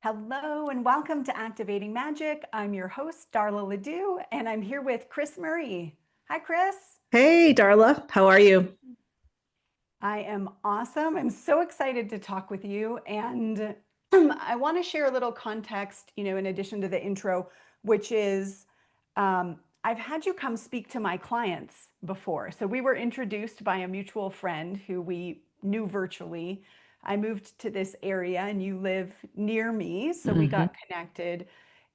Hello and welcome to Activating Magic. I'm your host, Darla Ledoux, and I'm here with Kris Murray. Hi, Kris. Hey, Darla, how are you? I am awesome. I'm so excited to talk with you. And I want to share a little context, in addition to the intro, which is I've had you come speak to my clients before. So we were introduced by a mutual friend who we knew virtually. I moved to this area and you live near me. So we hmm got connected.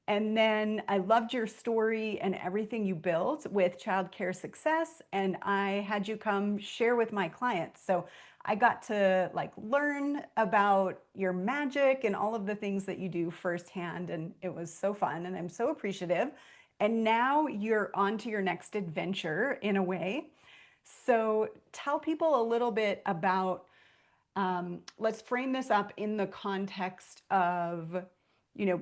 And then I loved your story and everything you built with childcare success. And I had you come share with my clients. So I got to learn about your magic and all of the things that you do firsthand. And it was so fun. And I'm so appreciative. And now you're on to your next adventure in a way. So tell people a little bit about, let's frame this up in the context of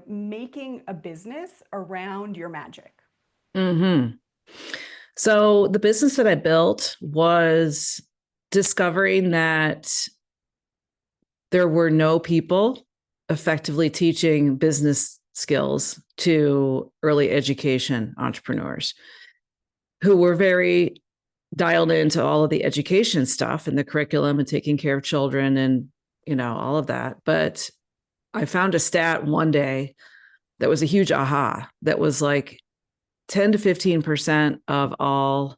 making a business around your magic. hmm So the business that I built was discovering that there were no people effectively teaching business skills to early education entrepreneurs who were very dialed into all of the education stuff and the curriculum and taking care of children and, all of that. But I found a stat one day that was a huge aha that was like 10 to 15% of all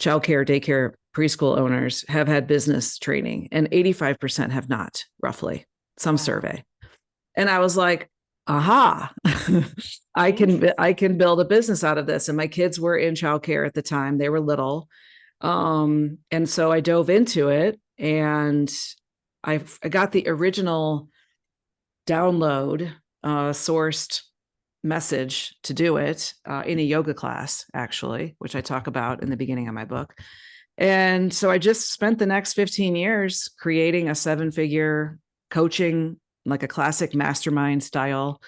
childcare, daycare, preschool owners have had business training, and 85% have not, roughly, some Wow. survey. And I was like, aha, I can Interesting. build a business out of this. And my kids were in childcare at the time. They were little. And so I dove into it, and I got the original download sourced message to do it in a yoga class, actually, which I talk about in the beginning of my book. And so I just spent the next 15 years creating a 7-figure coaching, like a classic mastermind style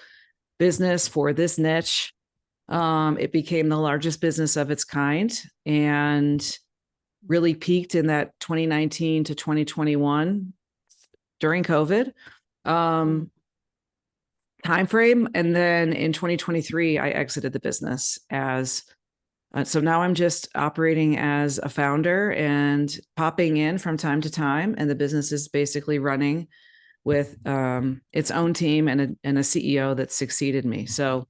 business for this niche. It became the largest business of its kind and really peaked in that 2019 to 2021 during COVID. Mm. Um, time frame. And then in 2023, I exited the business as so now I'm just operating as a founder and popping in from time to time. And the business is basically running with its own team and a CEO that succeeded me. So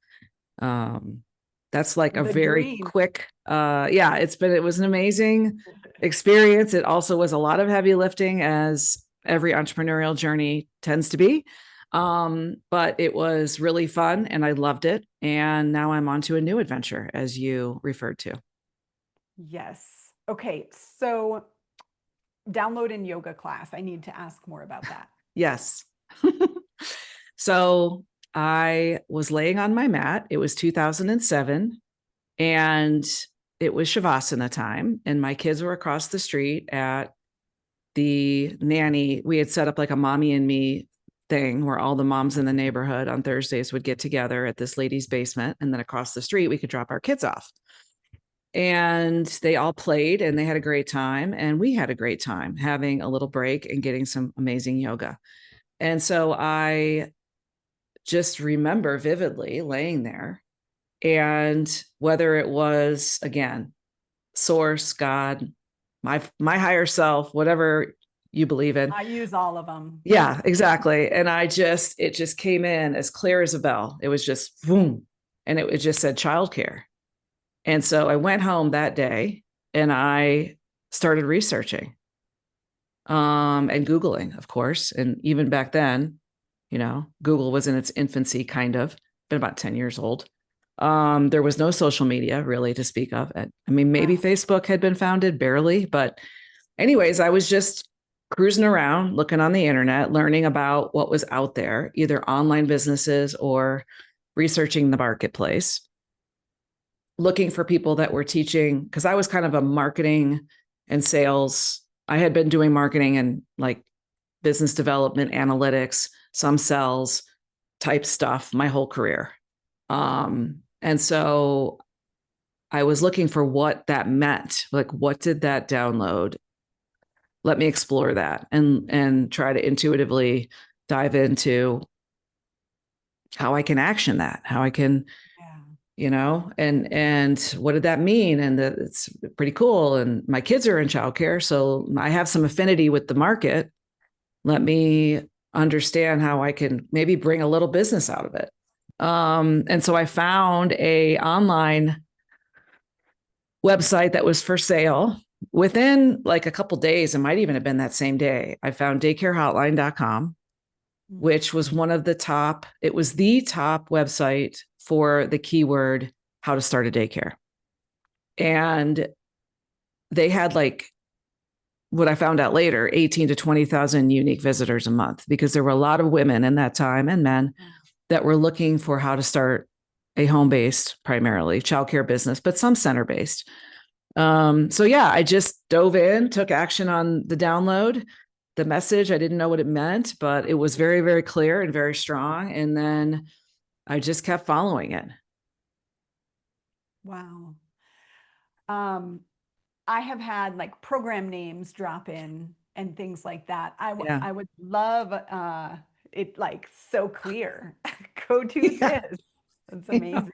um, that's like a The very dream. quick, yeah, it was an amazing experience. It also was a lot of heavy lifting, as every entrepreneurial journey tends to be. But it was really fun and I loved it. And now I'm on to a new adventure, as you referred to. Yes. Okay. So download in yoga class. I need to ask more about that. Yes. So I was laying on my mat. It was 2007 and it was Shavasana time. And my kids were across the street at the nanny. We had set up like a mommy and me thing where all the moms in the neighborhood on Thursdays would get together at this lady's basement. And then across the street, we could drop our kids off. And they all played and they had a great time. And we had a great time having a little break and getting some amazing yoga. And so I just remember vividly laying there, and whether it was, again, source, God, my higher self, whatever you believe in. I use all of them. Yeah, exactly. And it just came in as clear as a bell. It was just boom. And it just said childcare. And so I went home that day and I started researching and Googling, of course. And even back then, Google was in its infancy, kind of, been about 10 years old. There was no social media really to speak of. I mean, maybe Wow. Facebook had been founded, barely. But anyways, I was just cruising around, looking on the internet, learning about what was out there, either online businesses or researching the marketplace, looking for people that were teaching, because I was kind of a marketing and sales. I had been doing marketing and like business development, analytics, some sales type stuff my whole career. And so I was looking for what that meant. Like, what did that download? Let me explore that and try to intuitively dive into how I can action that, how I can, Yeah. and what did that mean? And it's pretty cool. And my kids are in childcare, so I have some affinity with the market. Let me understand how I can maybe bring a little business out of it. And so I found a online website that was for sale. Within like a couple days, it might even have been that same day, I found daycarehotline.com, which was one of the top, it was the top website for the keyword how to start a daycare. And they had like what I found out later, 18 to 20,000 unique visitors a month, because there were a lot of women in that time and men that were looking for how to start a home-based, primarily childcare business, but some center-based. So yeah, I just dove in, took action on the download, the message. I didn't know what it meant, but it was very, very clear and very strong. And then I just kept following it. Wow. Um, I have had like program names drop in and things like that. Yeah. I would love it like so clear. Go do Yeah. this. That's amazing.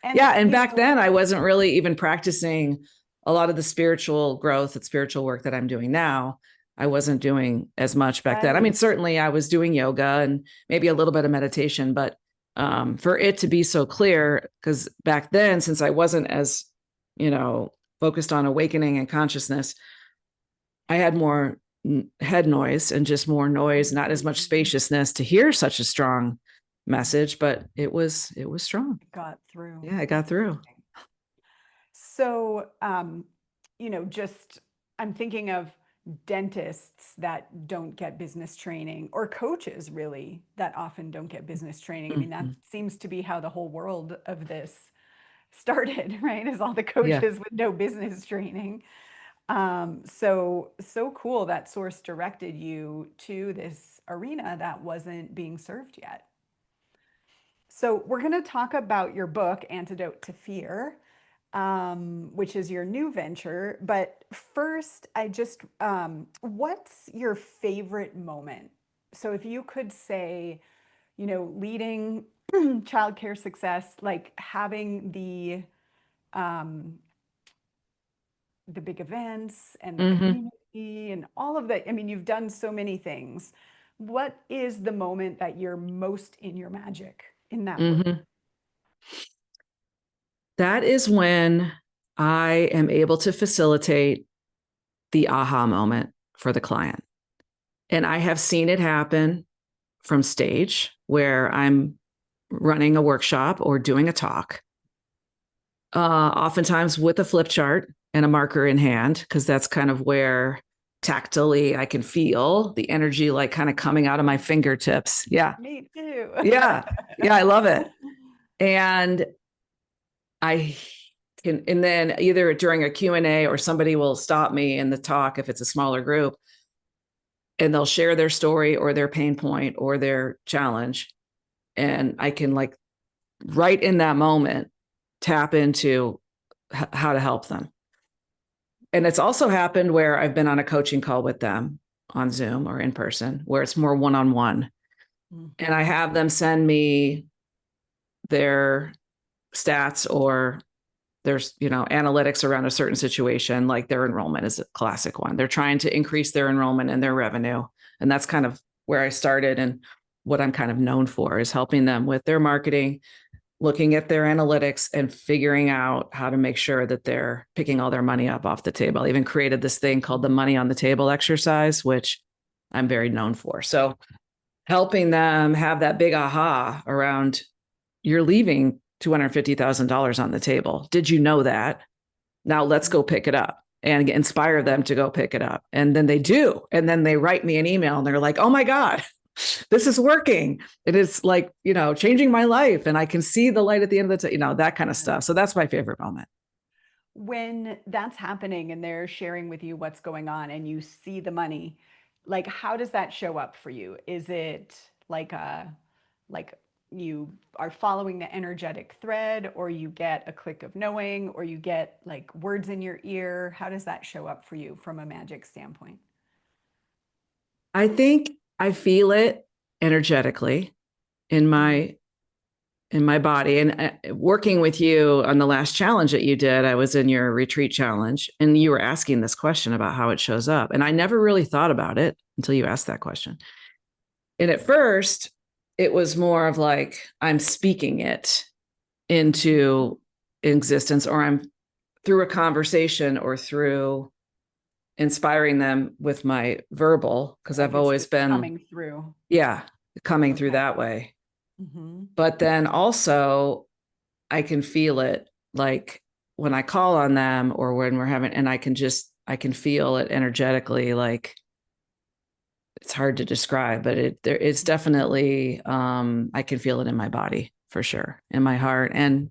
And Yeah. And you back know, then I wasn't really even practicing a lot of the spiritual growth and spiritual work that I'm doing now. I wasn't doing as much back then. I mean, right. certainly I was doing yoga and maybe a little bit of meditation, but for it to be so clear, because back then, since I wasn't as, you know, focused on awakening and consciousness, I had more head noise and just more noise, not as much Mhm. spaciousness to hear such a strong message, but it was strong. Got through. Yeah, I got That's through. amazing. So, just I'm thinking of dentists that don't get business training or coaches really that often don't get business training. I mean, that Mm-hmm. seems to be how the whole world of this started, right? Is all the Yeah. coaches with no business training. So cool that source directed you to this arena that wasn't being served yet. So we're going to talk about your book, Antidote to Fear, which is your new venture. But first, what's your favorite moment? So if you could say, leading childcare success, like having um, the big events and the Mm-hmm. community and all of that. I mean, you've done so many things. What is the moment that you're most in your magic in that work? Mm-hmm. That is when I am able to facilitate the aha moment for the client. And I have seen it happen from stage where I'm running a workshop or doing a talk, oftentimes with a flip chart and a marker in hand, because that's kind of where tactily I can feel the energy like kind of coming out of my fingertips. Yeah. Me too. Yeah. Yeah. I love it. And I can, and then either during a Q&A or somebody will stop me in the talk if it's a smaller group and they'll share their story or their pain point or their challenge. And I can like right in that moment tap into how to help them. And it's also happened where I've been on a coaching call with them on Zoom or in person where it's more one-on-one. And I Mhm. have them send me their stats or there's analytics around a certain situation, like their enrollment is a classic one. They're trying to increase their enrollment and their revenue, and that's kind of where I started. And what I'm kind of known for is helping them with their marketing, looking at their analytics and figuring out how to make sure that they're picking all their money up off the table. I even created this thing called the money on the table exercise, which I'm very known for. So helping them have that big aha around, you're leaving $250,000 on the table. Did you know that? Now let's go pick it up and inspire them to go pick it up. And then they do. And then they write me an email and they're like, oh my God, this is working. It is like, changing my life. And I can see the light at the end of the, that kind of stuff. So that's my favorite moment. When that's happening and they're sharing with you what's going on and you see the money, like how does that show up for you? Is it like you are following the energetic thread or you get a click of knowing or you get like words in your ear? How does that show up for you from a magic standpoint? I think I feel it energetically. in my body. And working with you on the last challenge that you did, I was in your retreat challenge, and you were asking this question about how it shows up. And I never really thought about it until you asked that question. And at first, it was more of like, I'm speaking it into existence, or I'm through a conversation or through inspiring them with my verbal, because Like I've it's always just been, coming through. coming through that way. Mm-hmm. But then also I can feel it, like when I call on them or when we're having, and I can feel it energetically. Like, it's hard to describe, but it's definitely, I can feel it in my body for sure, in my heart and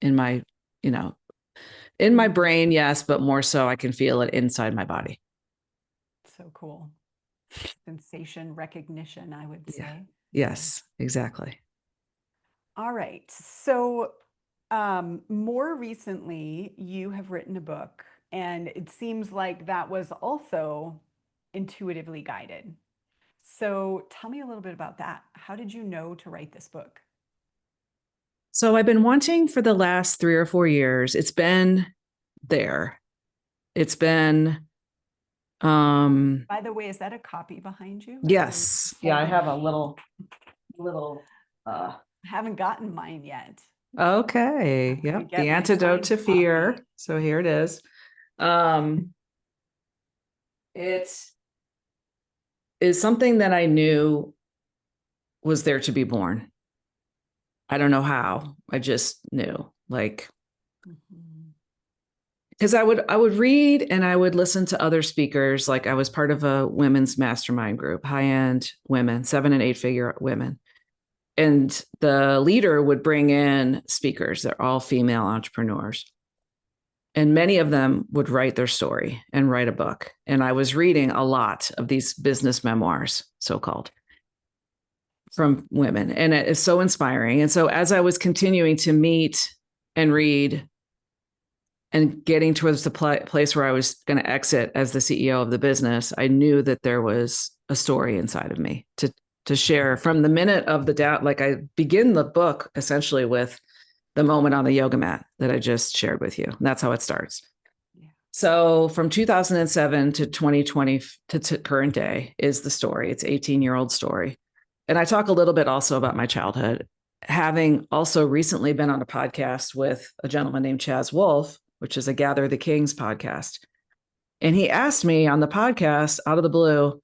in my, in my brain. Yes. But more so I can feel it inside my body. So cool. Sensation recognition, I would Yeah. say. Yes, exactly. All right. So, more recently, you have written a book, and it seems like that was also intuitively guided. So, tell me a little bit about that. How did you know to write this book? So I've been wanting for the last 3 or 4 years. It's been there. It's been, By the way, is that a copy behind you? Are you yes. Yeah, I holding? have a little, I haven't gotten mine yet. okay. I'm going to Yep. The get my antidote signed to fear. copy. So here it is. Um, it is something that I knew was there to be born. I don't know how. I just knew, like, Mhm. because I would read and I would listen to other speakers. Like, I was part of a women's mastermind group, high-end women, 7 and 8 figure women. And the leader would bring in speakers. They're all female entrepreneurs. And many of them would write their story and write a book. And I was reading a lot of these business memoirs, so-called, from women. And it is so inspiring. And so as I was continuing to meet and read and getting towards the place where I was going to exit as the CEO of the business, I knew that there was a story inside of me to share from the minute of the doubt. Like, I begin the book essentially with the moment on the yoga mat that I just shared with you. And that's how it starts. Yeah. So from 2007 to 2020 to current day is the story. It's 18-year-old story. And I talk a little bit also about my childhood, having also recently been on a podcast with a gentleman named Chaz Wolf, which is a Gather the Kings podcast. And he asked me on the podcast out of the blue,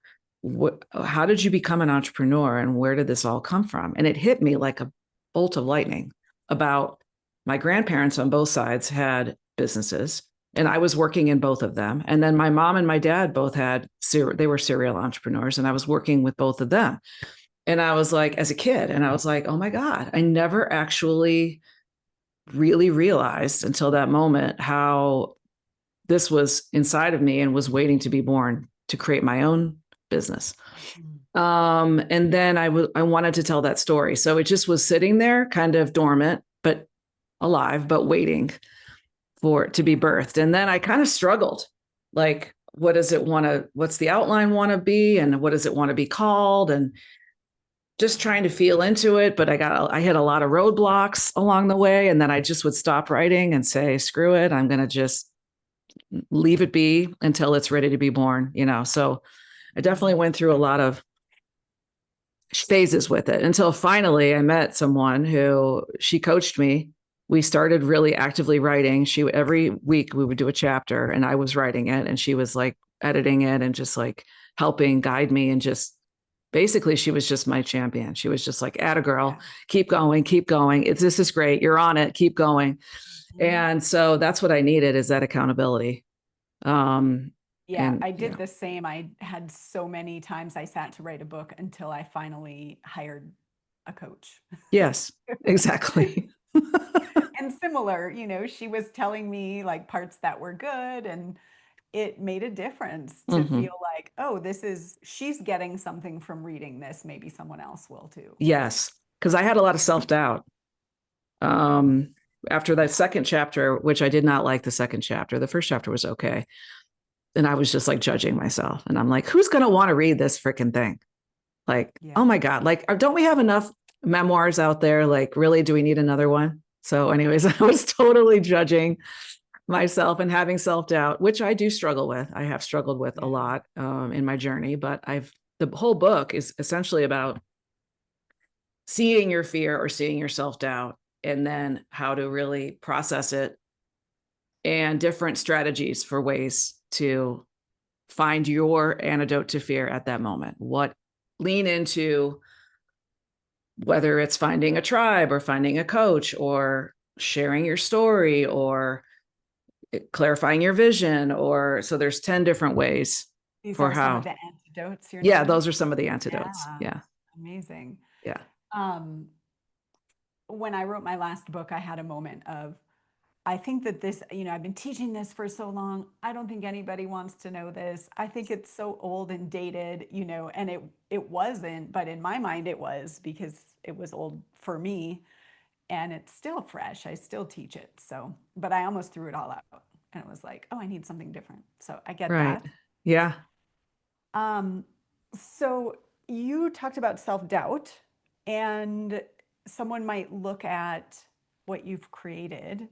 how did you become an entrepreneur and where did this all come from? And it hit me like a bolt of lightning about my grandparents on both sides had businesses, and I was working in both of them. And then my mom and my dad both they were serial entrepreneurs, and I was working with both of them. And I was like, as a kid, and I was like, oh my God, I never actually really realized until that moment how this was inside of me and was waiting to be born to create my own business. And then I wanted to tell that story. So it just was sitting there kind of dormant, but alive, but waiting for it to be birthed. And then I kind of struggled, like, what's the outline want to be? And what does it want to be called? And just trying to feel into it. But I had a lot of roadblocks along the way. And then I just would stop writing and say, screw it. I'm going to just leave it be until it's ready to be born, So I definitely went through a lot of phases with it until finally I met someone who she coached me. We started really actively writing. Every week we would do a chapter and I was writing it and she was like editing it and just like helping guide me, and just basically she was just my champion. She was just like, atta girl, keep going, keep going. This is great. You're on it. Keep going. And so that's what I needed, is that accountability. Yeah, I did the same. I had so many times I sat to write a book until I finally hired a coach. Yes, exactly. And similar, she was telling me like parts that were good, and it made a difference to feel like, oh, she's getting something from reading this. Maybe someone else will too. Yes, because I had a lot of self-doubt. After that second chapter, which I did not like the second chapter, the first chapter was okay. And I was just like judging myself. And I'm like, who's going to want to read this freaking thing? Like, oh my God, like, don't we have enough memoirs out there, like, really, do we need another one? So anyways, I was totally judging myself and having self-doubt, which I do struggle with. I have struggled with a lot in my journey, but the whole book is essentially about seeing your fear or seeing your self-doubt and then how to really process it and different strategies for ways to find your antidote to fear at that moment. What lean into, whether it's finding a tribe or finding a coach or sharing your story or clarifying your vision, or so there's 10 different ways These for are some how. of the antidotes you're Yeah, naming? those are some of the antidotes. Yeah, Yeah. amazing. Yeah. Um, when I wrote my last book, I had a moment of, I think that this, I've been teaching this for so long. I don't think anybody wants to know this. I think it's so old and dated, and it wasn't, but in my mind it was, because it was old for me, and it's still fresh. I still teach it. So, but I almost threw it all out, and it was like, oh, I need something different. So I get Right. that. Yeah. Um, so you talked about self-doubt, and someone might look at what you've created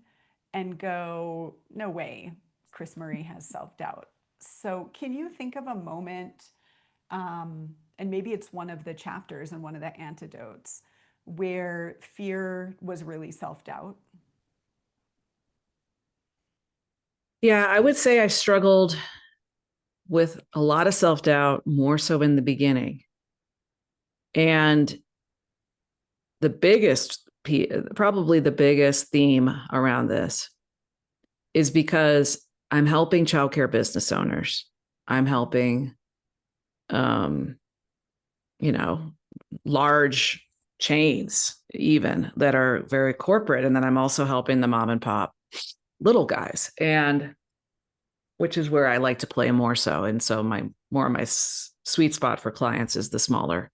and go, no way, Kris Murray has self-doubt. So can you think of a moment, and maybe it's one of the chapters and one of the antidotes, where fear was really self-doubt? Yeah. I would say I struggled with a lot of self-doubt, more so in the beginning. And the biggest, probably the biggest theme around this is because I'm helping childcare business owners. I'm helping, um, large chains, even that are very corporate. And then I'm also helping the mom and pop little guys, and which is where I like to play more so. And so my sweet spot for clients is the smaller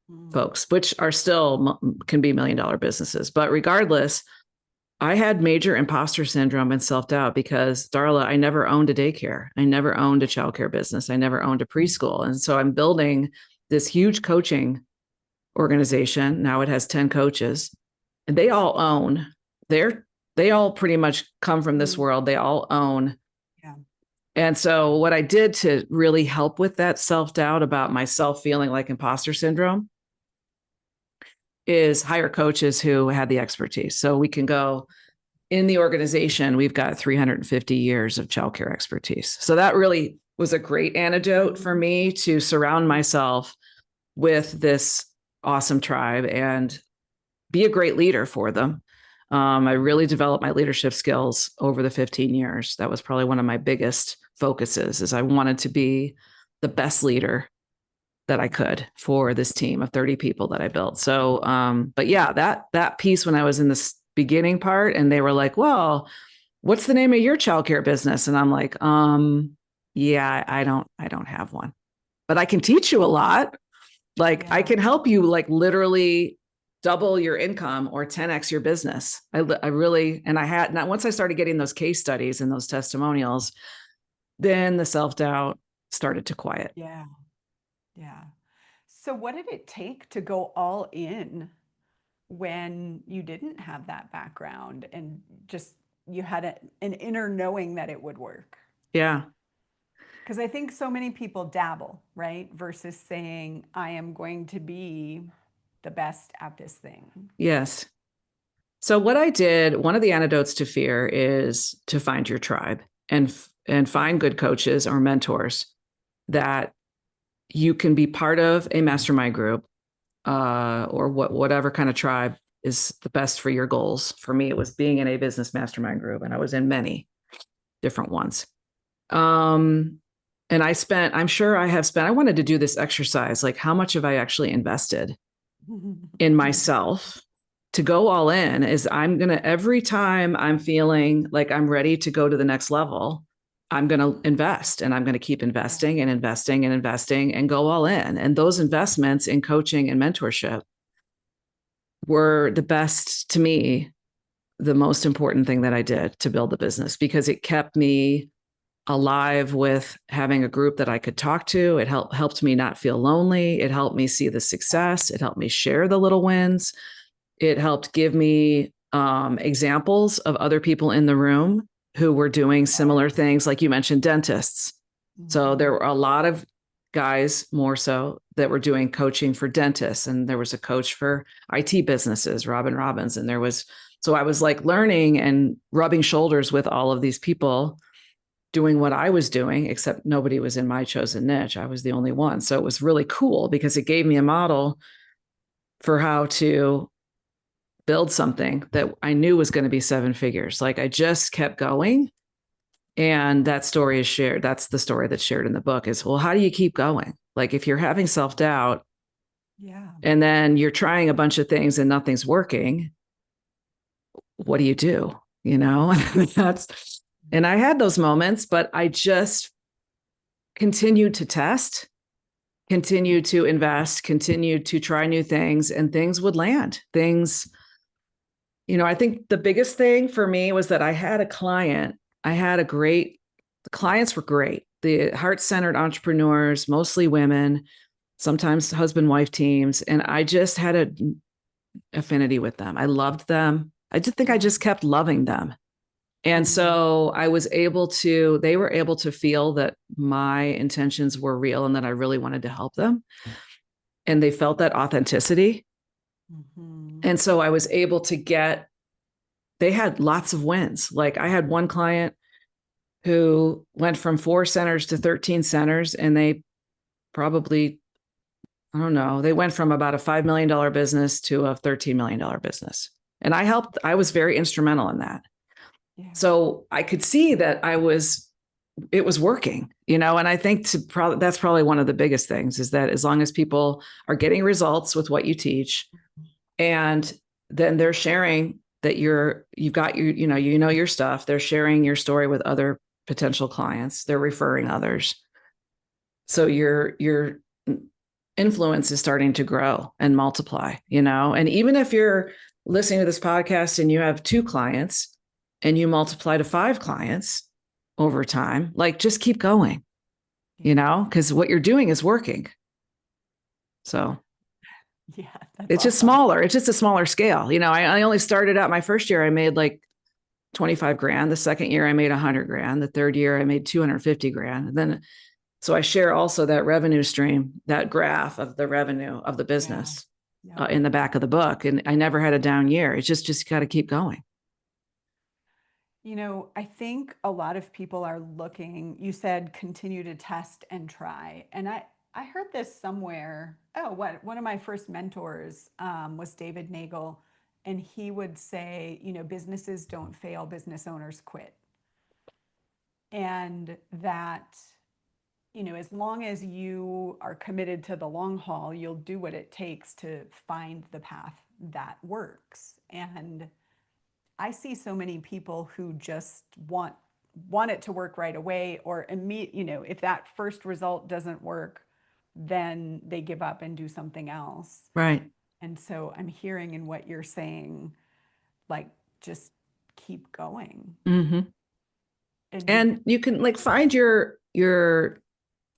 Mm. folks, which are still can be $1 million businesses. But regardless, I had major imposter syndrome and self-doubt because, Darla, I never owned a daycare. I never owned a childcare business. I never owned a preschool. And so I'm building this huge coaching organization. Now it has 10 coaches, and they all own they all pretty much come from this world. They all own. Yeah. And so what I did to really help with that self-doubt about myself feeling like imposter syndrome is hire coaches who had the expertise. So we can go in the organization, we've got 350 years of childcare expertise. So that really was a great antidote for me to surround myself with this awesome tribe and be a great leader for them. I really developed my leadership skills over the 15 years. That was probably one of my biggest focuses, is I wanted to be the best leader that I could for this team of 30 people that I built. So, but yeah, that piece when I was in this beginning part and they were like, well, what's the name of your childcare business? And I'm like, yeah, I don't have one, but I can teach you a lot. Like I can help you like literally double your income or 10x your business. I really, and I had, now once I started getting those case studies and those testimonials, then the self-doubt started to quiet. Yeah. Yeah. So what did it take to go all in when you didn't have that background and just you had an inner knowing that it would work? Yeah. Because I think so many people dabble, right? Versus saying, I am going to be the best at this thing. Yes. So what I did, one of the antidotes to fear is to find your tribe and find good coaches or mentors that you can be part of a mastermind group, or whatever kind of tribe is the best for your goals. For me, it was being in a business mastermind group, and I was in many different ones. And I'm sure I have spent, I wanted to do this exercise, like how much have I actually invested in myself to go all in? Is I'm going to, every time I'm feeling like I'm ready to go to the next level, I'm going to invest, and I'm going to keep investing and investing and investing and go all in. And those investments in coaching and mentorship were the best, to me, the most important thing that I did to build the business, because it kept me alive with having a group that I could talk to. It helped me not feel lonely. It helped me see the success. It helped me share the little wins. It helped give me examples of other people in the room who were doing similar things. Like you mentioned, dentists. So there were a lot of guys more so that were doing coaching for dentists. And there was a coach for IT businesses, Robin Robbins. And so I was like learning and rubbing shoulders with all of these people doing what I was doing, except nobody was in my chosen niche. I was the only one. So it was really cool because it gave me a model for how to build something that I knew was going to be 7 figures. Like I just kept going. And that story is shared. That's the story that's shared in the book is, well, how do you keep going? Like if you're having self-doubt, and then you're trying a bunch of things and nothing's working, what do you do? You know, and I had those moments, but I just continued to test, continued to invest, continued to try new things, and things would land. I think the biggest thing for me was that I had a client. The clients were great. The heart-centered entrepreneurs, mostly women, sometimes husband-wife teams. And I just had an affinity with them. I loved them. I just think I just kept loving them. And so they were able to feel that my intentions were real and that I really wanted to help them. And they felt that authenticity. And so I was able to they had lots of wins. Like I had one client who went from 4 centers to 13 centers, and they probably, I don't know, they went from about a $5 million business to a $13 million business. And I was very instrumental in that. Yeah. So I could see that it was working, and I think that's probably one of the biggest things is that as long as people are getting results with what you teach, and then they're sharing that you've got your stuff, they're sharing your story with other potential clients, they're referring others. So your influence is starting to grow and multiply, and even if you're listening to this podcast and you have 2 clients and you multiply to 5 clients over time, like just keep going, because what you're doing is working. So yeah, it's just smaller. It's just a smaller scale. I only started out my first year, I made like 25 grand. The second year I made 100 grand. The third year I made 250 grand. And then, so I share also that revenue stream, that graph of the revenue of the business in the back of the book. And I never had a down year. It's just got to keep going. I think a lot of people are looking, you said, continue to test and try. And I heard this somewhere. One of my first mentors was David Nagel. And he would say, businesses don't fail, business owners quit. And that, as long as you are committed to the long haul, you'll do what it takes to find the path that works. And I see so many people who just want it to work right away, or if that first result doesn't work, then they give up and do something else. Right. And so I'm hearing in what you're saying, like, just keep going. Mm-hmm. And you can like find your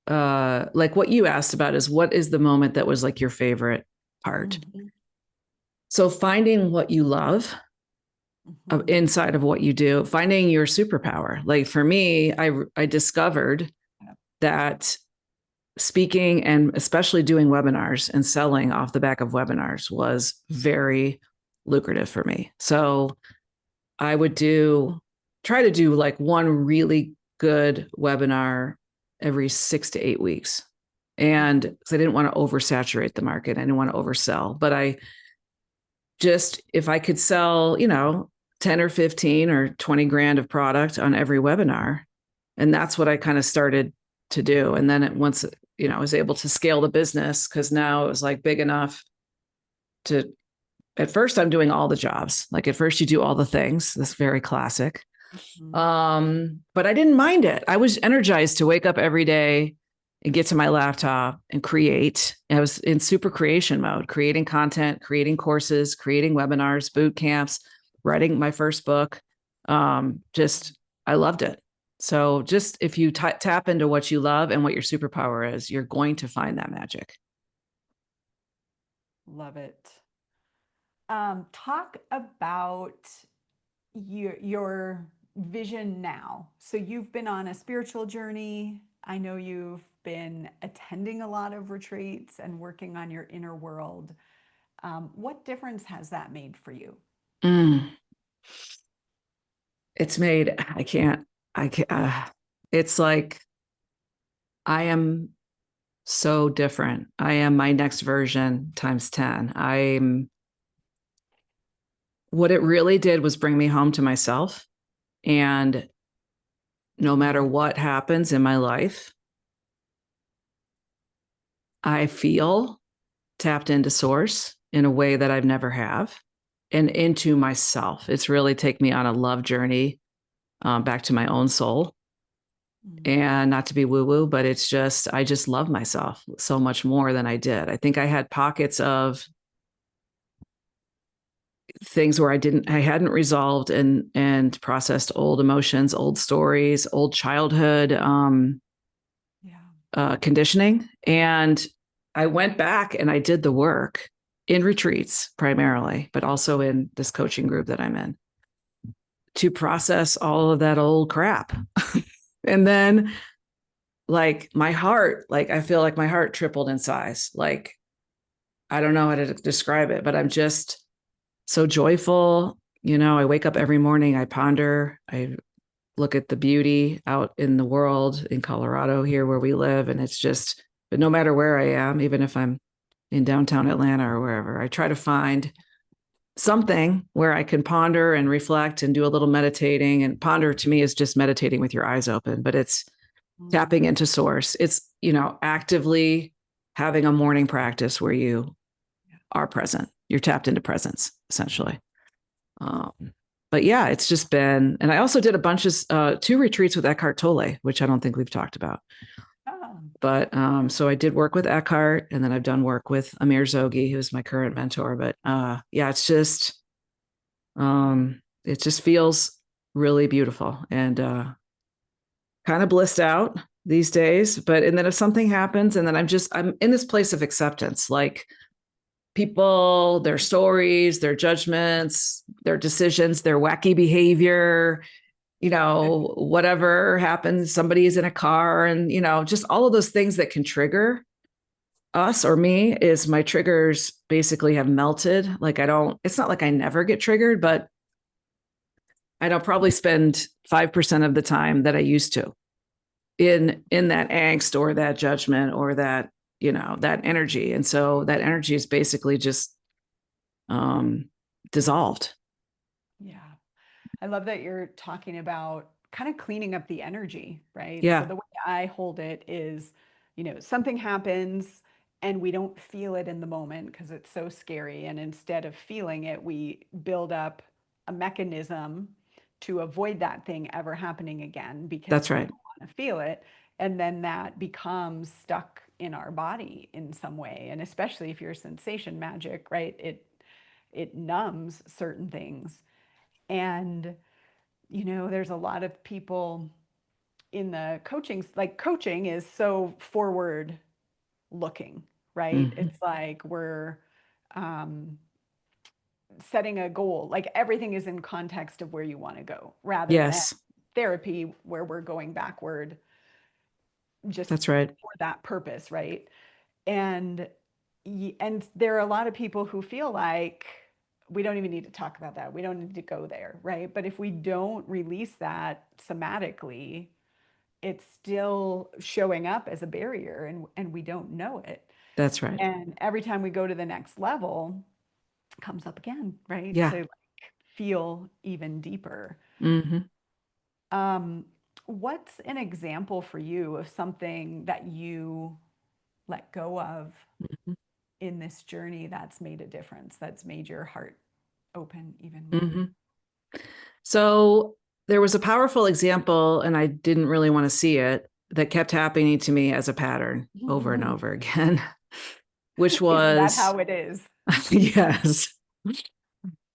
like what you asked about is what is the moment that was like your favorite part. So finding what you love inside of what you do, finding your superpower. Like for me, I discovered that speaking and especially doing webinars and selling off the back of webinars was very lucrative for me. So I would try to do like one really good webinar every 6 to 8 weeks. And because I didn't want to oversaturate the market, I didn't want to oversell, but if I could sell, 10 or 15 or 20 grand of product on every webinar. And that's what I kind of started to do. And then once I was able to scale the business, because now it was like big enough at first I'm doing all the jobs. Like at first you do all the things. That's very classic. But I didn't mind it. I was energized to wake up every day and get to my laptop and create. I was in super creation mode, creating content, creating courses, creating webinars, boot camps, writing my first book. I loved it. So just if you tap into what you love and what your superpower is, you're going to find that magic. Love it. Talk about your vision now. So you've been on a spiritual journey. I know you've been attending a lot of retreats and working on your inner world. What difference has that made for you? Mm. It's made, I can't, it's like, I am so different. I am my next version times 10. What it really did was bring me home to myself. And no matter what happens in my life, I feel tapped into source in a way that I've never have and into myself. It's really take me on a love journey back to my own soul. And not to be woo woo, but it's just, I just love myself so much more than I did. I think I had pockets of things where I hadn't resolved and processed old emotions, old stories, old childhood conditioning. And I went back and I did the work in retreats primarily, but also in this coaching group that I'm in to process all of that old crap. And then like my heart, like I feel like my heart tripled in size. Like I don't know how to describe it, but I'm just so joyful. You know, I wake up every morning, I ponder, I look at the beauty out in the world in Colorado here where we live. And it's just, but no matter where I am, even if I'm in downtown Atlanta or wherever, I try to find something where I can ponder and reflect and do a little meditating. And ponder to me is just meditating with your eyes open, but it's tapping into source. It's, you know, actively having a morning practice where you are present. You're tapped into presence, essentially. But yeah, it's just been, and I also did a bunch of 2 retreats with Eckhart Tolle, which I don't think we've talked about. Oh. But so I did work with Eckhart, and then I've done work with Amir Zogi, who's my current mentor. But yeah, it just feels really beautiful and kind of blissed out these days. But and then if something happens, and then I'm in this place of acceptance, like people, their stories, their judgments, their decisions, their wacky behavior, you know, whatever happens, somebody is in a car and, you know, just all of those things that can trigger us or me is my triggers basically have melted. Like it's not like I never get triggered, but I don't probably spend 5% of the time that I used to in that angst or that judgment or that, you know, that energy. And so that energy is basically just dissolved. Yeah. I love that you're talking about kind of cleaning up the energy, right? So Yeah, the way I hold it is, something happens and we don't feel it in the moment because it's so scary. And instead of feeling it, we build up a mechanism to avoid that thing ever happening again that's because we right. don't want to feel it. And then that becomes stuck in our body in some way. And especially if you're sensation magic, right? It numbs certain things. And there's a lot of people in the coaching, like coaching is so forward looking, right? Mm-hmm. It's like we're um, setting a goal, like everything is in context of where you want to go rather than Yes, therapy where we're going backward just that's right. for that purpose, right? And and there are a lot of people who feel like we don't even need to talk about that. We don't need to go there, right? But if we don't release that somatically, it's still showing up as a barrier and we don't know it. That's right. And every time we go to the next level, it comes up again, right? Yeah. To like feel even deeper. Mm-hmm. Um, what's an example for you of something that you let go of in this journey that's made a difference, that's made your heart open even more? Mm-hmm. So there was a powerful example, and I didn't really want to see it, that kept happening to me as a pattern over and over again, which Isn't that was, how it is? yes,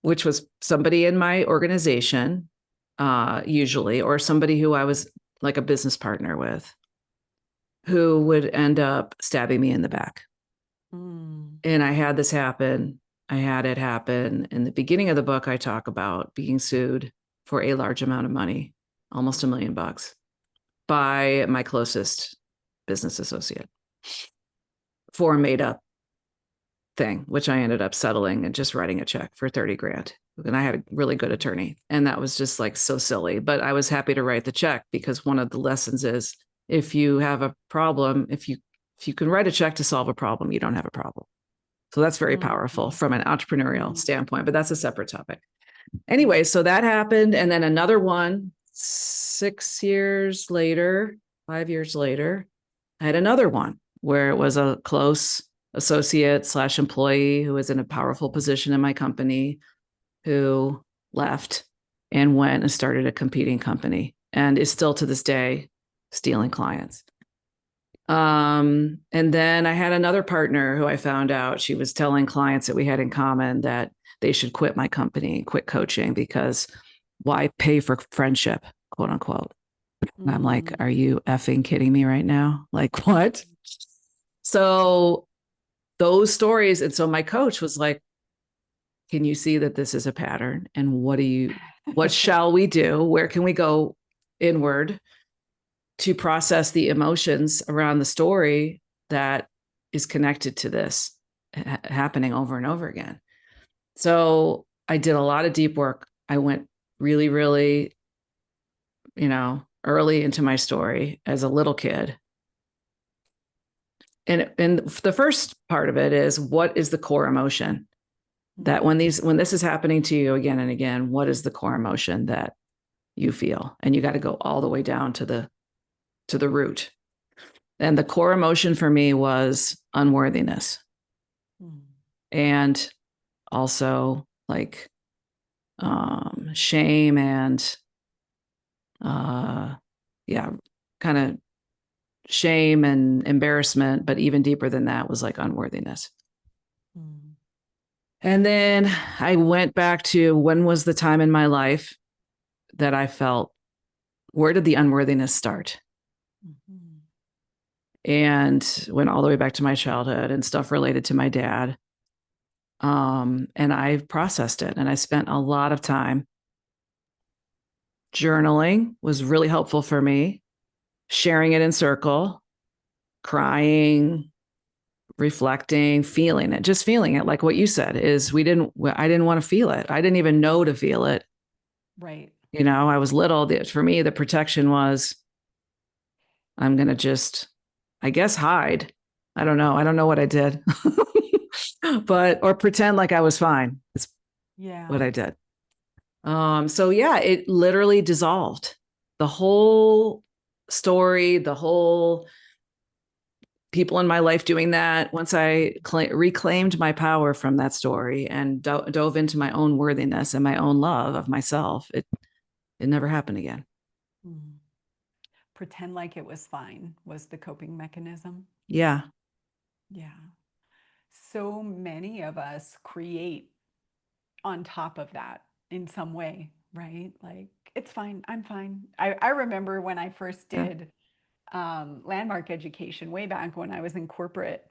which was somebody in my organization, usually, or somebody who I was like a business partner with, who would end up stabbing me in the back. And I had this happen. I had it happen. In the beginning of the book, I talk about being sued for a large amount of money, almost $1 million, by my closest business associate for a made up thing, which I ended up settling and just writing a check for 30 grand. And I had a really good attorney. And that was just like so silly. But I was happy to write the check, because one of the lessons is, if you have a problem, if you can write a check to solve a problem, you don't have a problem. So that's very powerful from an entrepreneurial standpoint, but that's a separate topic. Anyway, so that happened. And then another one, 5 years later, I had another one where it was a close associate / employee who was in a powerful position in my company, who left and went and started a competing company and is still to this day stealing clients. And then I had another partner who I found out she was telling clients that we had in common that they should quit my company and quit coaching, because why pay for friendship, quote unquote. And I'm like, are you effing kidding me right now? Like, what? So those stories. And so my coach was like, can you see that this is a pattern? And what shall we do? Where can we go inward to process the emotions around the story that is connected to this happening over and over again? So I did a lot of deep work. I went really, really, early into my story as a little kid. And the first part of it is, what is the core emotion that when this is happening to you again and again, what is the core emotion that you feel? And you got to go all the way down to the root. And the core emotion for me was unworthiness. And also like shame and kind of shame and embarrassment, but even deeper than that was like unworthiness. And then I went back to, when was the time in my life that I felt, where did the unworthiness start? And went all the way back to my childhood and stuff related to my dad. And I processed it, and I spent a lot of time. Journaling was really helpful for me. Sharing it in circle, crying, reflecting, feeling it, just feeling it. Like what you said is, I didn't want to feel it. I didn't even know to feel it. Right. I was little. For me, the protection was, I'm going to just, I guess, hide. I don't know what I did, or pretend like I was fine. That's what I did. So yeah, it literally dissolved. The whole story, the whole people in my life doing that. Once I reclaimed my power from that story and dove into my own worthiness and my own love of myself, it never happened again. Pretend like it was fine was the coping mechanism. Yeah. Yeah. So many of us create on top of that in some way, right? Like, it's fine. I'm fine. I remember when I first did landmark education way back when I was in corporate,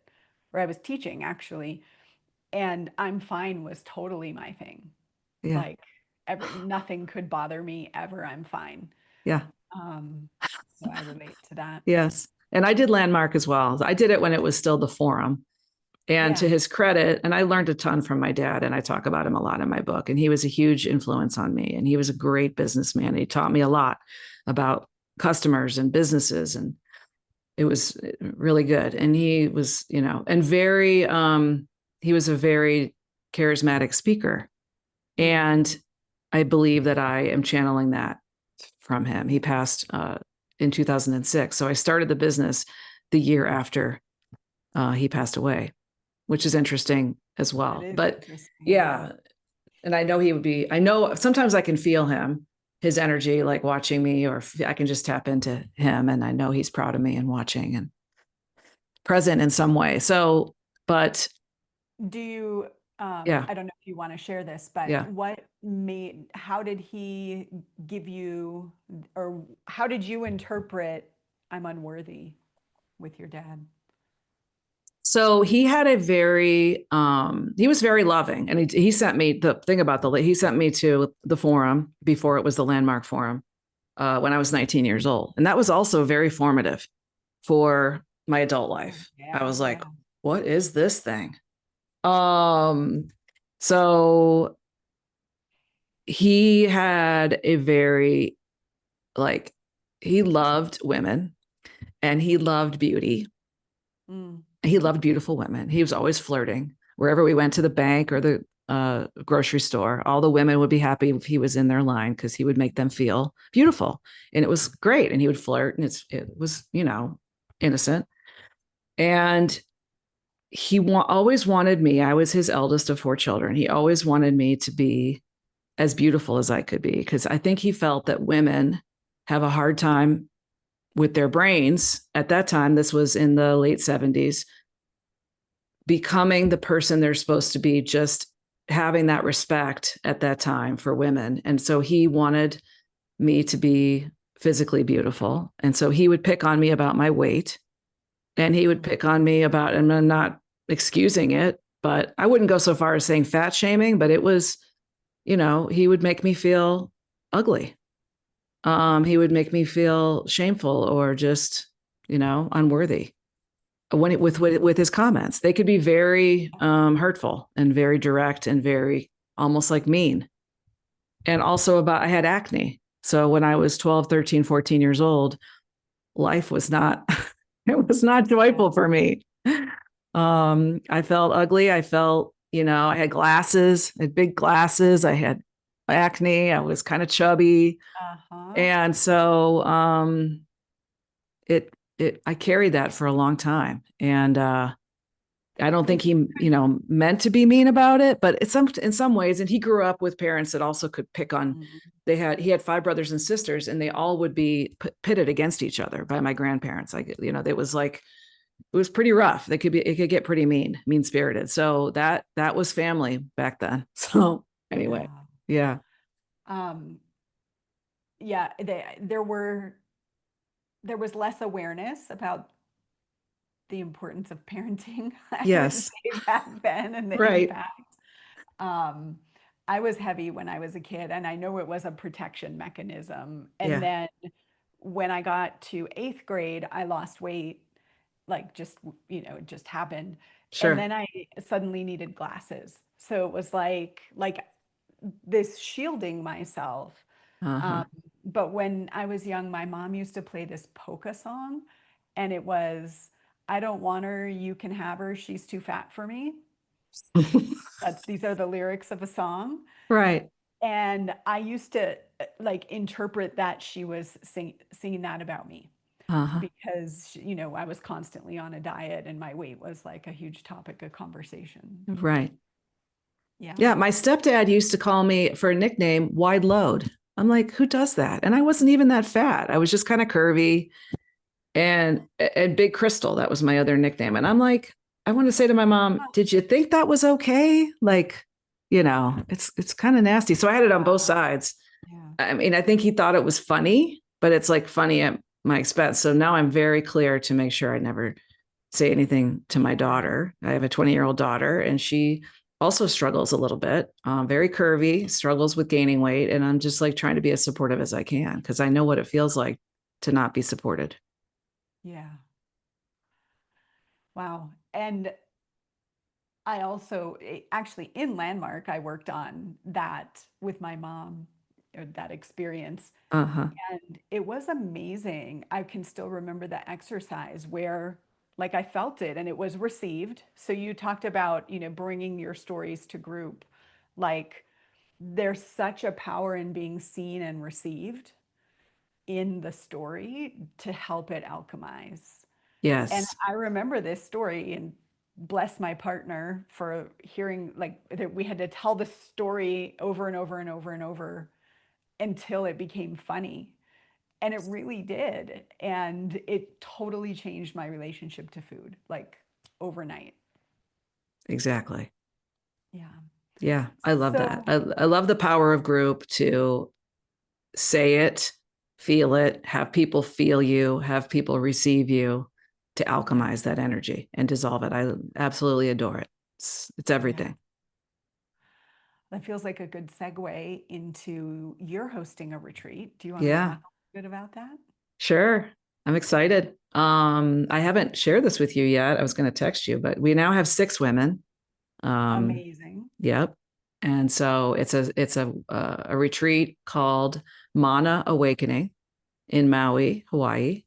or I was teaching actually, and I'm fine was totally my thing. Yeah. Like, nothing could bother me ever. I'm fine. Yeah. So I relate to that. Yes. And I did landmark as well. I did it when it was still the forum. And to his credit, and I learned a ton from my dad, and I talk about him a lot in my book, and he was a huge influence on me, and he was a great businessman. He taught me a lot about customers and businesses, and it was really good. And he was, and very, he was a very charismatic speaker. And I believe that I am channeling that from him. He passed in 2006. So I started the business the year after he passed away, which is interesting as well. But yeah, and I know he would be, I know sometimes I can feel him, his energy, like watching me, or I can just tap into him, and I know he's proud of me and watching and present in some way. So, but do you Yeah. I don't know if you want to share this, but Yeah. how did he give you, or how did you interpret I'm unworthy with your dad? So he had a very he was very loving, and he sent me the thing about he sent me to the forum before it was the Landmark Forum when I was 19 years old, and that was also very formative for my adult Oh, life. I yeah, was like, yeah. what is this thing? Um so he had a very like he loved women and he loved beauty. Mm, He loved beautiful women. He was always flirting. Wherever we went, to the bank or the grocery store, all the women would be happy if he was in their line because he would make them feel beautiful. And it was great. And he would flirt, and it was, innocent. And he always wanted me. I was his eldest of four children. He always wanted me to be as beautiful as I could be, because I think he felt that women have a hard time with their brains. At that time, this was in the late 70s, becoming the person they're supposed to be, just having that respect at that time for women. And so he wanted me to be physically beautiful. And so he would pick on me about my weight, and he would mm, pick on me about, and I'm not excusing it, but I wouldn't go so far as saying fat shaming, but it was, he would make me feel ugly. He would make me feel shameful or just, unworthy with his comments. They could be very hurtful and very direct and very almost like mean. And also I had acne. So when I was 12, 13, 14 years old, life was not, it was not yeah. joyful for me. I felt ugly. I felt, I had glasses, I had big glasses. I had acne. I was kind of chubby. Uh-huh. And so I carried that for a long time. And I don't think If you he, meant to be mean about it, but in some ways, and he grew up with parents that also could pick on. Mhm. He had five brothers and sisters, and they all would be pitted against each other by my grandparents. Like, it was like, it was pretty rough. It could get pretty mean spirited. So that was family back then. So anyway, Yeah. yeah, Um, yeah, there was less awareness about the importance of parenting, I would yes, say back then, and the right, impact. Um, I was heavy when I was a kid, and I know it was a protection mechanism. And yeah, then when I got to eighth grade, I lost weight, like just, it just happened. And sure, then I suddenly needed glasses. So it was like this shielding myself. uh huh. Um, but when I was young, my mom used to play this polka song, and it was, I don't want her, you can have her, she's too fat for me. These are the lyrics of a song. Right, And I used to like interpret that she was singing that about me uh huh, because, I was constantly on a diet and my weight was like a huge topic of conversation. right. Yeah. Yeah, my stepdad used to call me for a nickname, Wide Load. I'm like, who does that? And I wasn't even that fat. I was just kind of curvy, and Big Crystal. That was my other nickname. And I'm like, I want to say to my mom, Oh, did you think that was okay? Like, it's kind of nasty. So I had it on both wow. sides. Yeah. I mean, I think he thought it was funny, but it's like funny at my expense. So now I'm very clear to make sure I never say anything to my Yeah. daughter. I have a 20-year-old daughter, and she also struggles a little bit, very curvy, struggles with gaining weight. And I'm just like trying to be as supportive as I can because I know what it feels like to not be supported. Yeah. Wow. And I also actually in Landmark, I worked on that with my mom, that experience. Uh huh. And it was amazing. I can still remember the exercise where like I felt it and it was received. So you talked about, bringing your stories to group. Like there's such a power in being seen and received in the story to help it alchemize. And Yes, I remember this story and bless my partner for hearing like that we had to tell the story over and over and over and over until it became funny. And it really did. And it totally changed my relationship to food, like overnight. exactly. Yeah. Yeah, I love that. So, I love the power of group to say it, feel it, have people feel you, have people receive you, to alchemize that energy and dissolve it. I absolutely adore it. It's yeah, everything. that feels like a good segue into you're hosting a retreat. Do you want to Yeah, talk a bit about that? sure. I'm excited. I haven't shared this with you yet. I was going to text you, but we now have 6 women. Um, Amazing. yep. And so it's a retreat called Mana Awakening in Maui, Hawaii,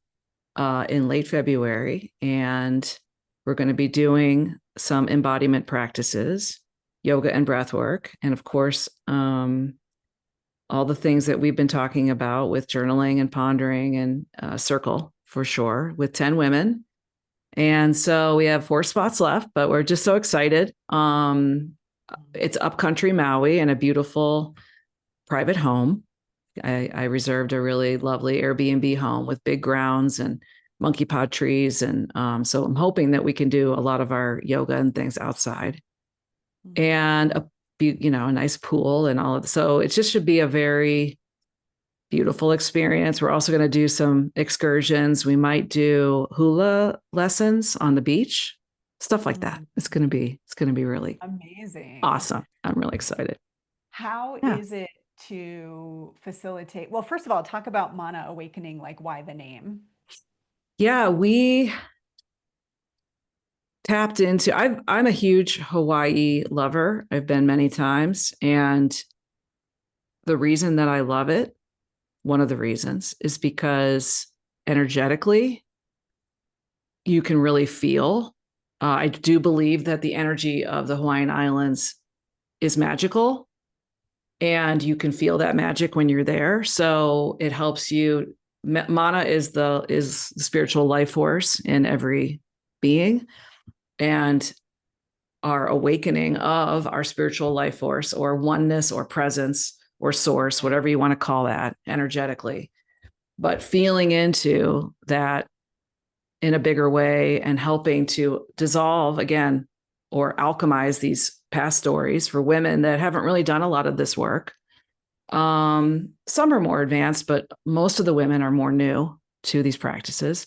in late February, and we're going to be doing some embodiment practices, yoga and breath work, and of course, all the things that we've been talking about with journaling and pondering and circle for sure with 10 women. And so we have 4 spots left, but we're just so excited. It's upcountry Maui in a beautiful private home. I reserved a really lovely Airbnb home with big grounds and monkey pod trees. And so I'm hoping that we can do a lot of our yoga and things outside, and a nice pool and all of so it just should be a very beautiful experience. We're also going to do some excursions. We might do hula lessons on the beach, stuff like that. Mm, It's going to be really amazing. awesome. I'm really excited. How Yeah. is it to facilitate? Well, first of all, talk about Mana Awakening, like why the name? Yeah, we tapped into I'm a huge Hawaii lover. I've been many times, and the reason that I love it, one of the reasons, is because energetically you can really feel. I do believe that the energy of the Hawaiian Islands is magical, and you can feel that magic when you're there. So it helps you. Mana is the spiritual life force in every being, and our awakening of our spiritual life force or oneness or presence or source, whatever you want to call that energetically, but feeling into that in a bigger way and helping to dissolve again or alchemize these past stories for women that haven't really done a lot of this work. Some are more advanced, but most of the women are more new to these practices.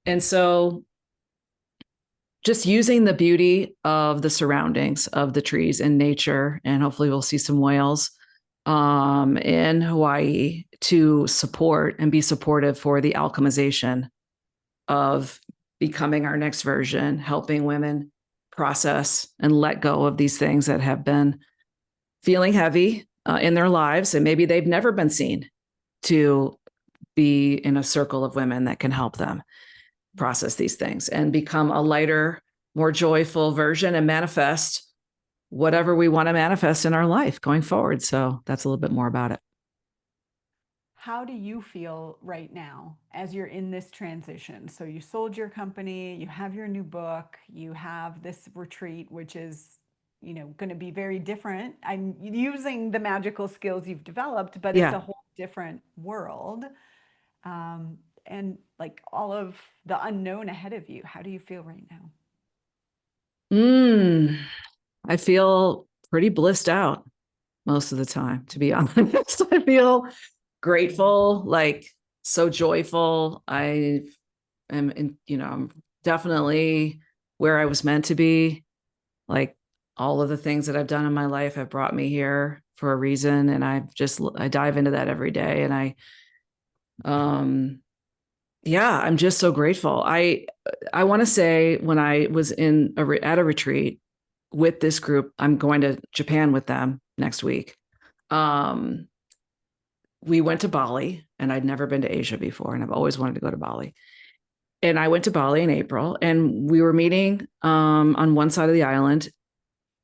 And so just using the beauty of the surroundings of the trees and nature, and hopefully we'll see some whales in Hawaii to support and be supportive for the alchemization of becoming our next version, helping women process and let go of these things that have been feeling heavy in their lives. And maybe they've never been seen to be in a circle of women that can help them process these things and become a lighter, more joyful version and manifest whatever we want to manifest in our life going forward. So that's a little bit more about it. How do you feel right now as you're in this transition? So you sold your company, you have your new book, you have this retreat, which is, going to be very different. I'm using the magical skills you've developed, but it's Yeah. a whole different world. And like all of the unknown ahead of you. How do you feel right now? Mm, I feel pretty blissed out most of the time, to be honest. I feel grateful, like so joyful. I am I'm definitely where I was meant to be. Like all of the things that I've done in my life have brought me here for a reason. And I dive into that every day. And um, yeah, I'm just so grateful. I want to say when I was at a retreat with this group, I'm going to Japan with them next week. Um, we went to Bali, and I'd never been to Asia before, and I've always wanted to go to Bali. And I went to Bali in April, and we were meeting on one side of the island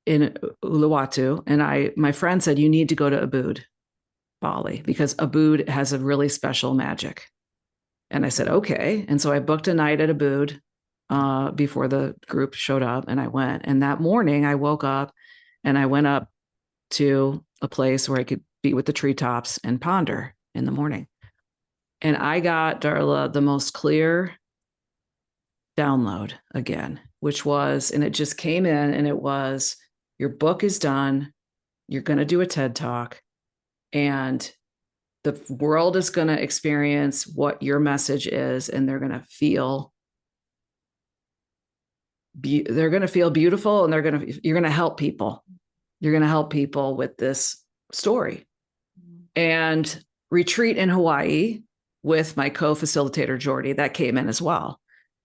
in Uluwatu, and my friend said, you need to go to Ubud, Bali, because Ubud has a really special magic. And I said, okay. And so I booked a night at Ubud before the group showed up, and I went. And that morning I woke up and I went up to a place where I could be with the treetops and ponder in the morning. And I got, Darla, the most clear download again, which was, and it just came in, and it was, your book is done. you're going to do a TED talk, and the world is going to experience what your message is, and they're going to feel beautiful, and you're going to help people. You're going to help people with this story. And retreat in Hawaii with my co-facilitator, Jordy, that came in as well.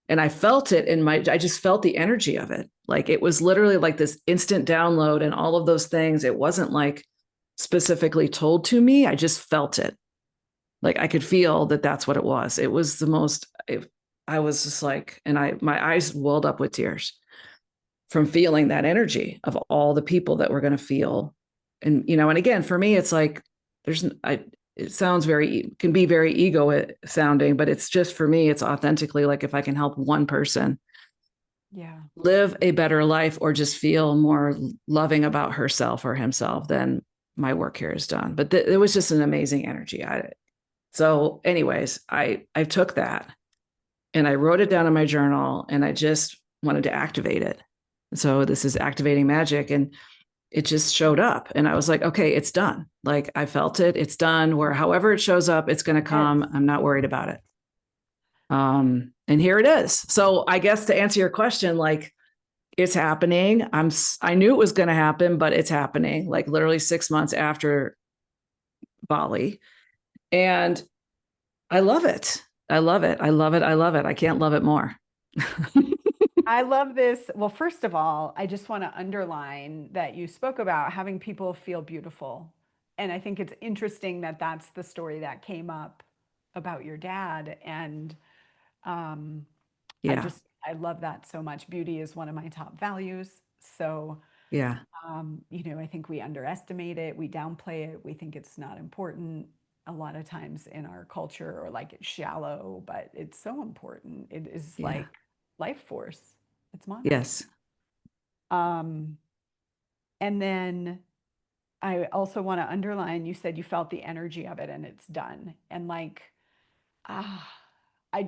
And I felt it I just felt the energy of it. Like it was literally like this instant download and all of those things. It wasn't like specifically told to me. I just felt it. Like I could feel that that's what it was. It was the most, I was just like, and my eyes welled up with tears from feeling that energy of all the people that were going to feel. And, and again, for me, it's like, it sounds can be very ego sounding, but it's just, for me, it's authentically like, if I can help one person live a better life or just feel more loving about herself or himself, then my work here is done. But it was just an amazing energy. So anyways, I took that and I wrote it down in my journal, and I just wanted to activate it. So this is activating magic, and it just showed up, and I was like, okay, it's done. Like I felt it, it's done, where however it shows up, it's going to come. I'm not worried about it. And here it is. So I guess to answer your question, like it's happening. I knew it was going to happen, but it's happening like literally 6 months after Bali. And I love it. I love it. I love it. I love it. I can't love it more. I love this. Well, first of all, I just want to underline that you spoke about having people feel beautiful. And I think it's interesting that that's the story that came up about your dad. And um, Yeah. I love that so much. Beauty is one of my top values. So, Yeah. I think we underestimate it, we downplay it, we think it's not important a lot of times in our culture, or like it's shallow, but it's so important. It is Yeah. like life force. It's monitoring. Yes. Um, and then I also want to underline, you said you felt the energy of it and it's done. And like, ah, I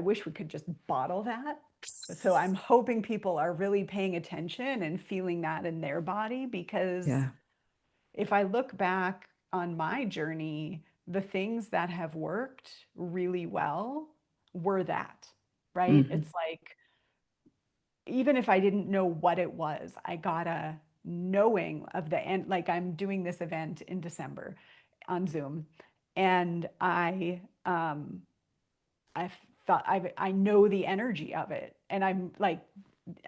wish we could just bottle that. So I'm hoping people are really paying attention and feeling that in their body, because Yeah. if I look back on my journey, the things that have worked really well were that, right? Mm-hmm. It's like, even if I didn't know what it was, I got a knowing of the end. Like I'm doing this event in December on Zoom, and I thought I know the energy of it, and I'm like,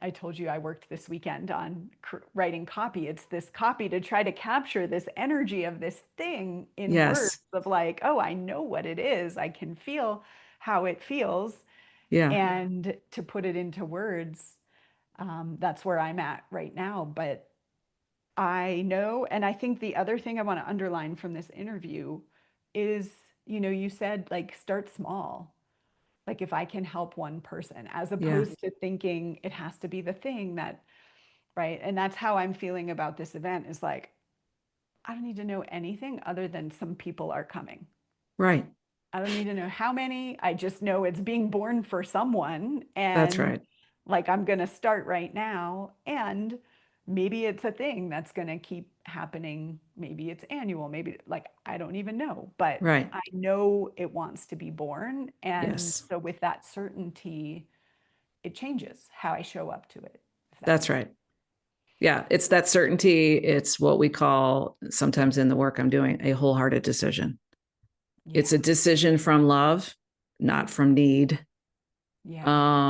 I told you I worked this weekend on writing copy. It's this copy to try to capture this energy of this thing in words Yes. of like, oh, I know what it is. I can feel how it feels, Yeah. and to put it into words, that's where I'm at right now. But I know, and I think the other thing I want to underline from this interview is, you said like start small. Like if I can help one person, as Yeah. opposed to thinking it has to be the thing that, right? And that's how I'm feeling about this event, is like, I don't need to know anything other than some people are coming. Right. I don't need to know how many. I just know it's being born for someone. That's And right. like, I'm going to start right now. And maybe it's a thing that's going to keep happening. Maybe it's annual. Maybe, like, I don't even know. But Right. I know it wants to be born. And Yes. so, with that certainty, it changes how I show up to it, if that That's makes sense. right. Yeah. It's that certainty. It's what we call sometimes in the work I'm doing a wholehearted decision. It's Yeah. a decision from love, not from need. Yeah.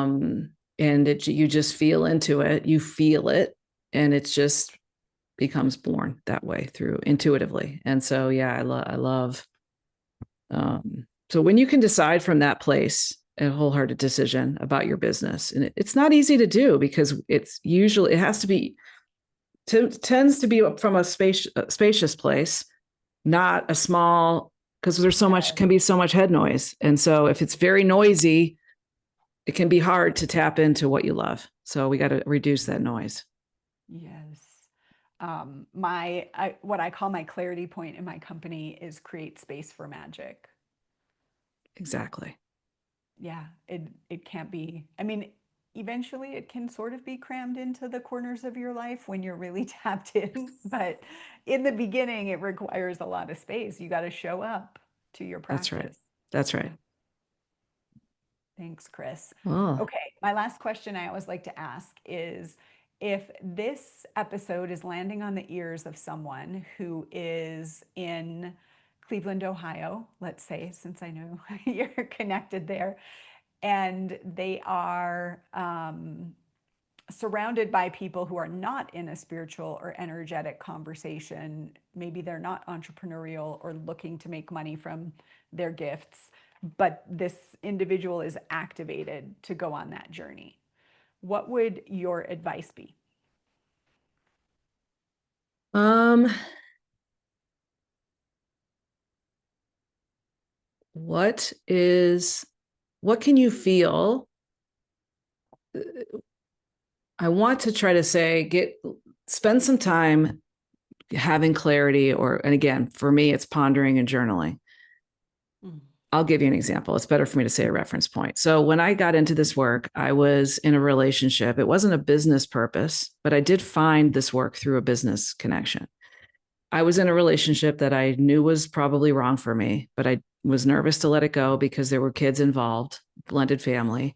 Um, and you just feel into it, you feel it, and it just becomes born that way through intuitively. And so, yeah, I love, so when you can decide from that place, a wholehearted decision about your business, and it's not easy to do, because it has to be, tends to be from a spacious place, not a small, because there's Yes. can be so much head noise. And so if it's very noisy, it can be hard to tap into what you love. So we got to reduce that noise. Yes. What I call my clarity point in my company is create space for magic. Exactly. Yeah, it can't be. I mean, eventually it can sort of be crammed into the corners of your life when you're really tapped in. But in the beginning, it requires a lot of space. You got to show up to your That's right. practice. That's Yeah. right. Thanks, Kris. Oh, Okay, my last question I always like to ask is if this episode is landing on the ears of someone who is in Cleveland, Ohio, let's say, since I know you're connected there, and they are surrounded by people who are not in a spiritual or energetic conversation. Maybe they're not entrepreneurial or looking to make money from their gifts, but this individual is activated to go on that journey. What would your advice be? um, what is, what can you feel? I want to try to say, spend some time having clarity, and again, for me, it's pondering and journaling. Mm. I'll give you an example. It's better for me to say a reference point. So when I got into this work, I was in a relationship. It wasn't a business purpose, but I did find this work through a business connection. I was in a relationship that I knew was probably wrong for me, but I was nervous to let it go because there were kids involved, blended family.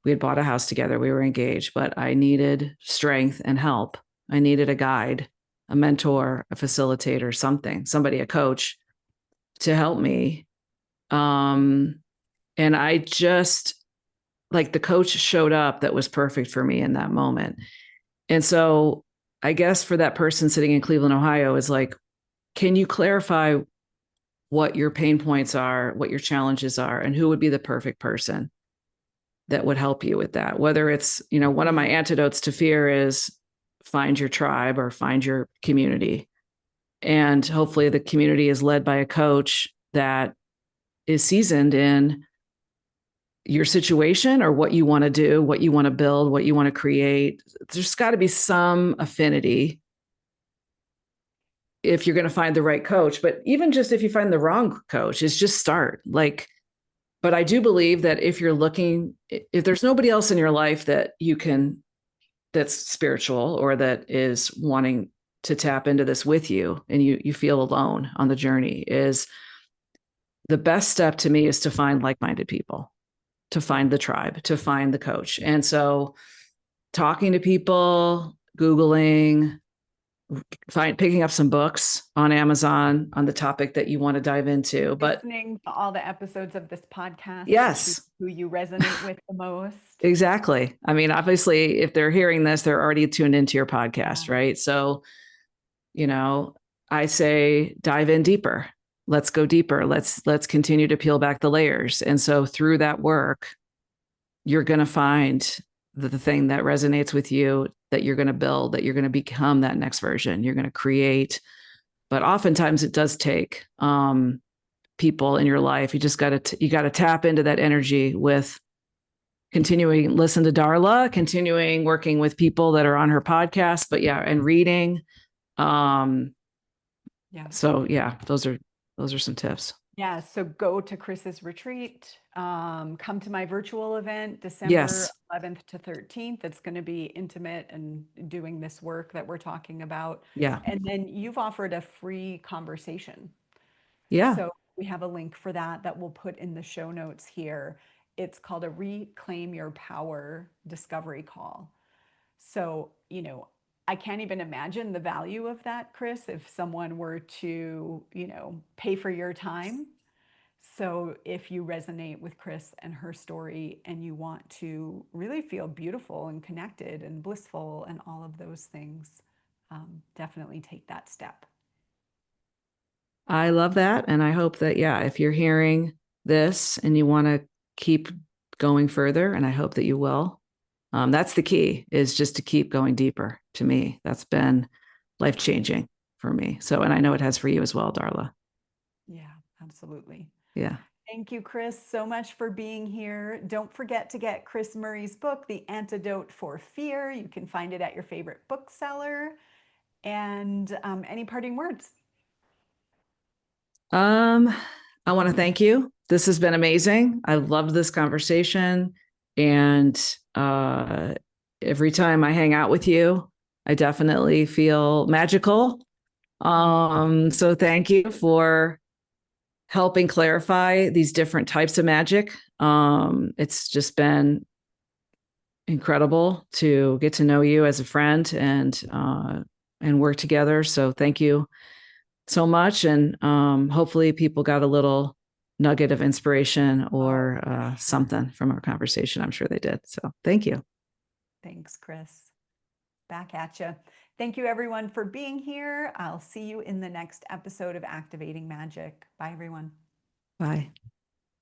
We had bought a house together. We were engaged, but I needed strength and help. I needed a guide, a mentor, a facilitator, somebody, a coach to help me. And I just, like, the coach showed up that was perfect for me in that moment. And so I guess for that person sitting in Cleveland, Ohio, is like, can you clarify what your pain points are, what your challenges are, and who would be the perfect person that would help you with that? Whether it's, one of my antidotes to fear is find your tribe or find your community. And hopefully the community is led by a coach that is seasoned in your situation or what you want to do, what you want to build, what you want to create. There's got to be some affinity if you're going to find the right coach. But even just if you find the wrong coach, is just start. But I do believe that if there's nobody else in your life that that's spiritual or that is wanting to tap into this with you, and you feel alone on the journey, is the best step to me is to find like-minded people, to find the tribe, to find the coach. And so talking to people, Googling, picking up some books on Amazon on the topic that you want to dive into. But Listening to all the episodes of this podcast to choose yes, who you resonate with the most. exactly. I mean, obviously, if they're hearing this, they're already tuned into your podcast, Yeah. right? So, I say dive in deeper. Let's go deeper. Let's continue to peel back the layers. And so through that work, you're going to find the thing that resonates with you, that you're going to build, that you're going to become that next version. You're going to create. But oftentimes it does take people in your life. You just got to tap into that energy with continuing listen to Darla, continuing working with people that are on her podcast, but yeah, and reading. Yeah. So yeah, those are some tips. Yeah, so go to Kris's retreat. Come to my virtual event, December Yes. 11th to 13th. It's going to be intimate and doing this work that we're talking about. Yeah. And then you've offered a free conversation. Yeah. So we have a link for that that we'll put in the show notes here. It's called a Reclaim Your Power Discovery Call. So, I can't even imagine the value of that, Kris, if someone were to, pay for your time. So, if you resonate with Kris and her story and you want to really feel beautiful and connected and blissful and all of those things, definitely take that step. I love that. And I hope that, yeah, if you're hearing this and you want to keep going further, and I hope that you will, that's the key, is just to keep going deeper. To me, that's been life-changing for me. So, and I know it has for you as well, Darla. Yeah, absolutely. Yeah. Thank you, Kris, so much for being here. Don't forget to get Kris Murray's book, The Antidote for Fear. You can find it at your favorite bookseller. And any parting words? Um, I want to thank you. This has been amazing. I loved this conversation. And every time I hang out with you, I definitely feel magical. So thank you for helping clarify these different types of magic. It's just been incredible to get to know you as a friend and work together. So thank you so much. And hopefully people got a little nugget of inspiration or something from our conversation. I'm sure they did. So thank you. Thanks, Kris. Back at you. Thank you, everyone, for being here. I'll see you in the next episode of Activating Magic. Bye, everyone. Bye.